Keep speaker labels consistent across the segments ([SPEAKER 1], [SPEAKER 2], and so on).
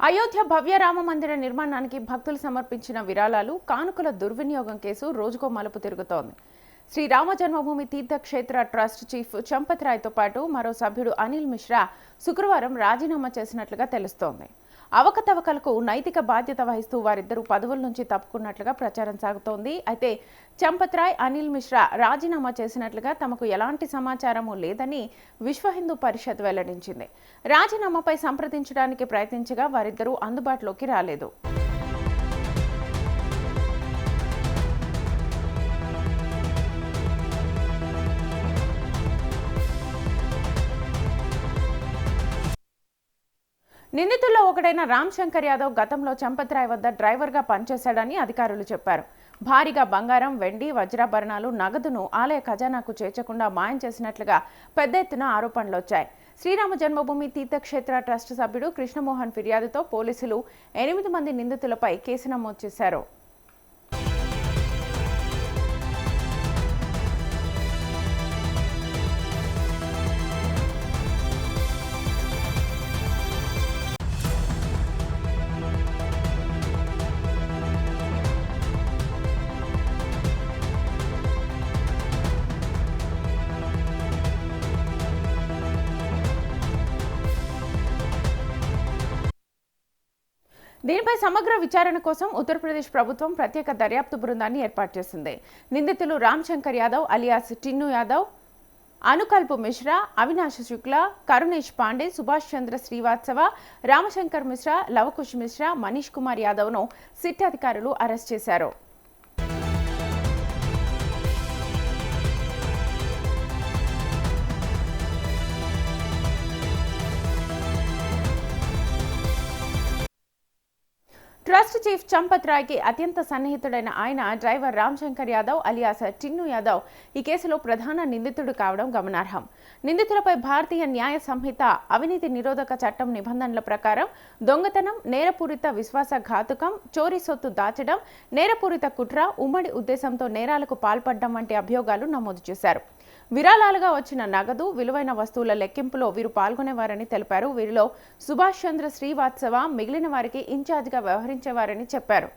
[SPEAKER 1] అయోధ్య భవ్య రామ మందిర నిర్మాణానికి భక్తులు సమర్పించిన విరాళాలు కానుకల దుర్వినియోగం కేసు రోజుకో మలుపు తిరుగుతోంది. శ్రీరామ జన్మభూమి తీర్థక్షేత్ర ట్రస్ట్ చీఫ్ చంపత్ రాయ్తో పాటు మరో సభ్యుడు అనిల్ మిశ్రా శుక్రవారం రాజీనామా చేసినట్లుగా తెలుస్తోంది. అవకతవకలకు నైతిక బాధ్యత వహిస్తూ వారిద్దరూ పదవుల నుంచి తప్పుకున్నట్లుగా ప్రచారం సాగుతోంది. అయితే చంపత్ రాయ్, అనిల్ మిశ్రా రాజీనామా చేసినట్లుగా తమకు ఎలాంటి సమాచారమూ లేదని విశ్వ హిందూ పరిషత్ వెల్లడించింది. రాజీనామాపై సంప్రదించడానికి ప్రయత్నించగా వారిద్దరూ అందుబాటులోకి రాలేదు. నిందితుల్లో ఒకడైన రామ్ శంకర్ యాదవ్ గతంలో చంపత్ రాయ్ వద్ద డ్రైవర్గా పనిచేశాడని అధికారులు చెప్పారు. భారీగా బంగారం, వెండి, వజ్రాభరణాలు, నగదును ఆలయ ఖజానాకు చేర్చకుండా మాయం చేసినట్లుగా పెద్ద ఎత్తున ఆరోపణలొచ్చాయి. శ్రీరామ జన్మభూమి తీర్థక్షేత్ర ట్రస్ట్ సభ్యుడు కృష్ణమోహన్ ఫిర్యాదుతో పోలీసులు 8 మంది నిందితులపై కేసు నమోదు చేశారు. దీనిపై సమగ్ర విచారణ కోసం ఉత్తరప్రదేశ్ ప్రభుత్వం ప్రత్యేక దర్యాప్తు బృందాన్ని ఏర్పాటు చేసింది. నిందితులు రామ్ శంకర్ యాదవ్ అలియాస్ టిన్ను యాదవ్, అనుకల్ప్ మిశ్రా, అవినాష్ శుక్లా, కరుణేష్ పాండే, సుభాష్ చంద్ర శ్రీవాత్సవ, రామశంకర్ మిశ్రా, లవకుశ్ మిశ్రా, మనీష్ కుమార్ యాదవ్ను సిట్ అధికారులు అరెస్ట్ చేశారు. ట్రస్ట్ చీఫ్ చంపత్ రాయ్కి అత్యంత సన్నిహితుడైన ఆయన డ్రైవర్ రామ్ శంకర్ యాదవ్ అలియాస్ టిన్ను యాదవ్ ఈ కేసులో ప్రధాన నిందితుడు కావడం గమనార్హం. నిందితులపై భారతీయ న్యాయ సంహిత అవినీతి నిరోధక చట్టం నిబంధనల ప్రకారం దొంగతనం, నేరపూరిత విశ్వాసఘాతుకం, చోరీ సొత్తు దాచడం, నేరపూరిత కుట్ర, ఉమ్మడి ఉద్దేశంతో నేరాలకు పాల్పడడం వంటి అభియోగాలు నమోదు చేశారు. విరాళాలుగా వచ్చిన నగదు, విలువైన వస్తువుల లెక్కింపులో వీరు పాల్గొనేవారని తెలిపారు. వీరిలో సుభాష్ చంద్ర శ్రీవాత్సవ మిగిలిన వారికి ఇన్ఛార్జిగా వ్యవహరించేవారని చెప్పారు.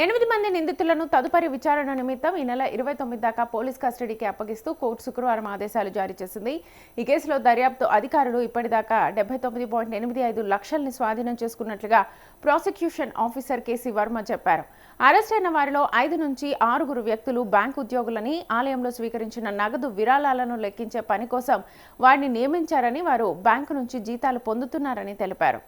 [SPEAKER 1] ఎనిమిది మంది నిందితులను తదుపరి విచారణ నిమిత్తం ఈ నెల 29 దాకా పోలీస్ కస్టడీకి అప్పగిస్తూ కోర్టు శుక్రవారం ఆదేశాలు జారీ చేసింది. ఈ కేసులో దర్యాప్తు అధికారులు ఇప్పటిదాకా 79.85 లక్షల్ని స్వాధీనం చేసుకున్నట్లుగా ప్రాసిక్యూషన్ ఆఫీసర్ కేసీ వర్మ చెప్పారు. అరెస్ట్ అయిన వారిలో 5 నుంచి 6 వ్యక్తులు బ్యాంకు ఉద్యోగులని, ఆలయంలో స్వీకరించిన నగదు విరాళాలను లెక్కించే పని కోసం వారిని నియమించారని, వారు బ్యాంకు నుంచి జీతాలు పొందుతున్నారని తెలిపారు.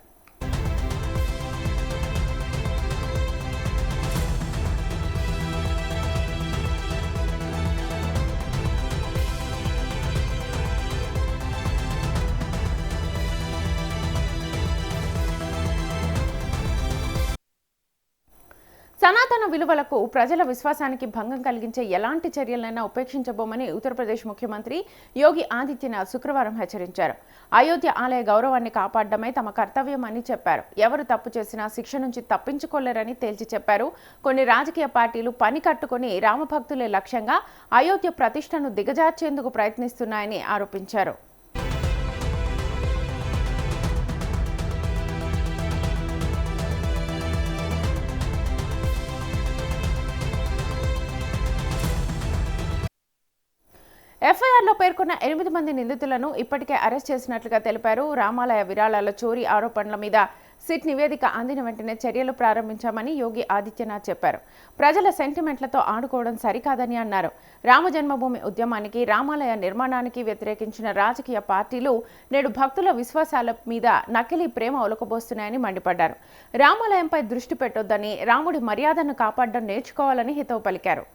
[SPEAKER 1] సనాతన విలువలకు, ప్రజల విశ్వాసానికి భంగం కలిగించే ఎలాంటి చర్యలైనా ఉపేక్షించబోమని ఉత్తరప్రదేశ్ ముఖ్యమంత్రి యోగి ఆదిత్యనాథ్ శుక్రవారం హెచ్చరించారు. అయోధ్య ఆలయ గౌరవాన్ని కాపాడడమే తమ కర్తవ్యమని చెప్పారు. ఎవరు తప్పు చేసినా శిక్ష నుంచి తప్పించుకోలేరని తేల్చి చెప్పారు. కొన్ని రాజకీయ పార్టీలు పని కట్టుకుని రామభక్తులే లక్ష్యంగా అయోధ్య ప్రతిష్టను దిగజార్చేందుకు ప్రయత్నిస్తున్నాయని ఆరోపించారు. ఎఫ్ఐఆర్లో పేర్కొన్న 8 మంది నిందితులను ఇప్పటికే అరెస్ట్ చేసినట్లుగా తెలిపారు. రామాలయ విరాళాల చోరీ ఆరోపణల మీద సిట్ నివేదిక అందిన వెంటనే చర్యలు ప్రారంభించామని యోగి ఆదిత్యనాథ్ చెప్పారు. ప్రజల సెంటిమెంట్లతో ఆడుకోవడం సరికాదని అన్నారు. రామ జన్మభూమి ఉద్యమానికి, రామాలయ నిర్మాణానికి వ్యతిరేకించిన రాజకీయ పార్టీలు నేడు భక్తుల విశ్వాసాల మీద నకిలీ ప్రేమ ఒలకబోస్తున్నాయని మండిపడ్డారు. రామాలయంపై దృష్టి పెట్టొద్దని, రాముడి మర్యాదను కాపాడడం నేర్చుకోవాలని హితవు పలికారు.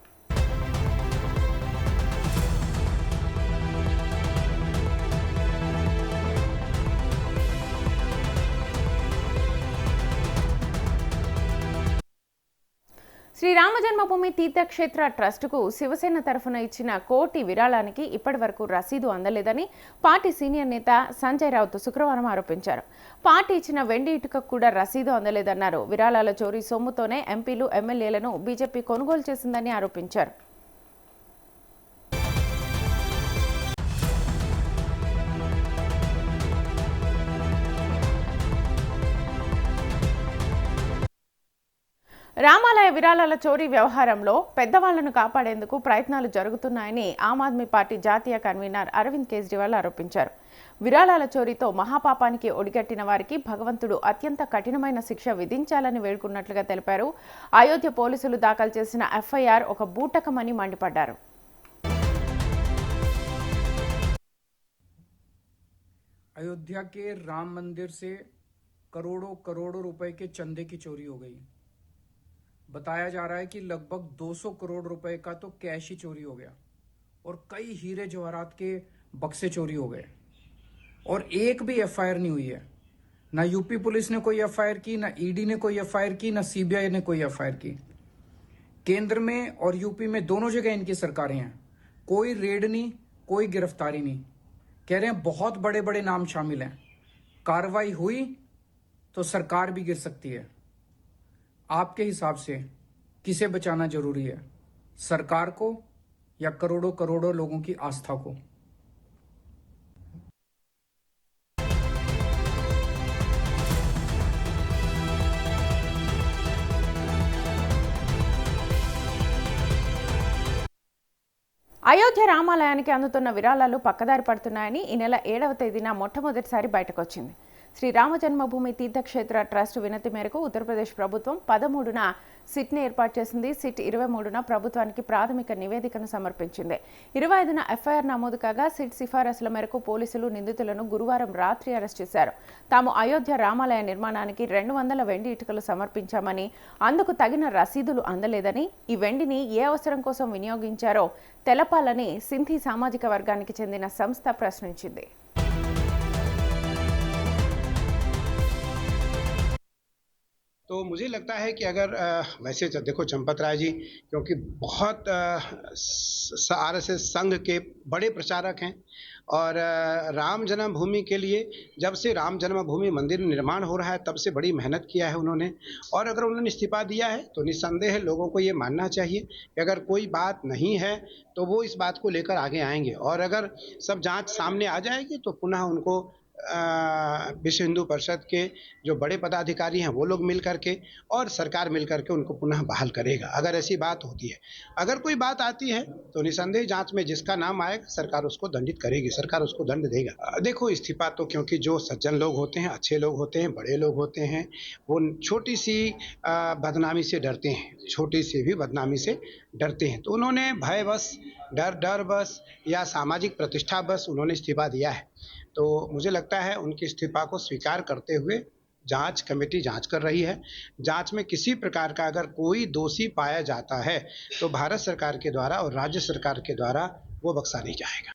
[SPEAKER 1] శ్రీరామ జన్మభూమి తీర్థక్షేత్ర ట్రస్టుకు శివసేన తరఫున ఇచ్చిన కోటి విరాళానికి ఇప్పటి వరకు రసీదు అందలేదని పార్టీ సీనియర్ నేత సంజయ్ రావుత్ శుక్రవారం ఆరోపించారు. పార్టీ ఇచ్చిన వెండి ఇటుకకు కూడా రసీదు అందలేదన్నారు. విరాళాల చోరీ సొమ్ముతోనే ఎంపీలు, ఎమ్మెల్యేలను బీజేపీ కొనుగోలు చేసిందని ఆరోపించారు. రామాలయ విరాళాల చోరీ వ్యవహారంలో పెద్దవాళ్లను కాపాడేందుకు ప్రయత్నాలు జరుగుతున్నాయని ఆమ్ ఆద్మీ పార్టీ జాతీయ కన్వీనర్ అరవింద్ కేజ్రీవాల్ ఆరోపించారు. విరాళాల చోరీతో మహాపాపానికి ఒడిగట్టిన వారికి భగవంతుడు అత్యంత కఠినమైన శిక్ష విధించాలని వేడుకున్నట్లుగా తెలిపారు. అయోధ్య పోలీసులు దాఖలు చేసిన ఎఫ్ఐఆర్ ఒక బూటకమని మండిపడ్డారు.
[SPEAKER 2] अयोध्या के राम मंदिर से करोड़ों करोड़ों रुपए के चंदे की चोरी हो गई। बताया जा रहा है कि लगभग 200 करोड़ रुपए का तो कैश ही चोरी हो गया और कई हीरे जवाहरात के बक्से चोरी हो गए और एक भी एफआईआर नहीं हुई है। ना यूपी पुलिस ने कोई एफआईआर की, ना ईडी ने कोई एफआईआर की, ना सीबीआई ने कोई एफआईआर की। केंद्र में और यूपी में दोनों जगह इनकी सरकारें हैं, कोई रेड नहीं, कोई गिरफ्तारी नहीं। कह रहे हैं बहुत बड़े बड़े नाम शामिल हैं, कार्रवाई हुई तो सरकार भी गिर सकती है। आपके हिसाब से किसे बचाना जरूरी है, सरकार को या करोड़ों करोड़ों लोगों की आस्था को?
[SPEAKER 1] అయోధ్య రామాలయానికి అందుతున్న విరాళాలు పక్కదారి పడుతున్నాయని ఈ నెల 7వ తేదీన మొట్టమొదటిసారి బయటకొచ్చింది. శ్రీరామ జన్మభూమి తీర్థక్షేత్ర ట్రస్ట్ వినతి మేరకు ఉత్తరప్రదేశ్ ప్రభుత్వం 13న సిట్ని ఏర్పాటు చేసింది. సిట్ 23న ప్రభుత్వానికి ప్రాథమిక నివేదికను సమర్పించింది. 25న ఎఫ్ఐఆర్ నమోదు కాగా సిట్ సిఫారసుల మేరకు పోలీసులు నిందితులను గురువారం రాత్రి అరెస్ట్ చేశారు. తాము అయోధ్య రామాలయ నిర్మాణానికి 200 వెండి ఇటుకలు సమర్పించామని, అందుకు తగిన రసీదులు అందలేదని, ఈ వెండిని ఏ అవసరం కోసం వినియోగించారో తెలపాలని సింధీ సామాజిక వర్గానికి చెందిన సంస్థ ప్రశ్నించింది.
[SPEAKER 3] तो मुझे लगता है कि अगर वैसे देखो चंपत राय जी क्योंकि बहुत आरएसएस संघ के बड़े प्रचारक हैं और राम जन्मभूमि के लिए जब से राम जन्मभूमि मंदिर निर्माण हो रहा है तब से बड़ी मेहनत किया है उन्होंने। और अगर उन्होंने इस्तीफा दिया है तो निस्संदेह लोगों को ये मानना चाहिए कि अगर कोई बात नहीं है तो वो इस बात को लेकर आगे आएंगे और अगर सब जांच सामने आ जाएगी तो पुनः उनको विश्व हिंदू परिषद के जो बड़े पदाधिकारी हैं वो लोग मिल करके और सरकार मिल करके उनको पुनः बहाल करेगा अगर ऐसी बात होती है। अगर कोई बात आती है तो निसंदेह जांच में जिसका नाम आएगा सरकार उसको दंडित करेगी, सरकार उसको दंड देगा। देखो इस्तीफा तो क्योंकि जो सज्जन लोग होते हैं, अच्छे लोग होते हैं, बड़े लोग होते हैं, वो छोटी सी बदनामी से डरते हैं, छोटी सी भी बदनामी से डरते हैं। तो उन्होंने भय बस, डर बस या सामाजिक प्रतिष्ठा बस उन्होंने इस्तीफा दिया है। तो मुझे लगता है उनके इस्तीफा को स्वीकार करते हुए जांच कमेटी जांच कर रही है। जांच में किसी प्रकार का अगर कोई दोषी पाया जाता है तो भारत सरकार के द्वारा और राज्य सरकार के द्वारा वो बख्शा नहीं जाएगा।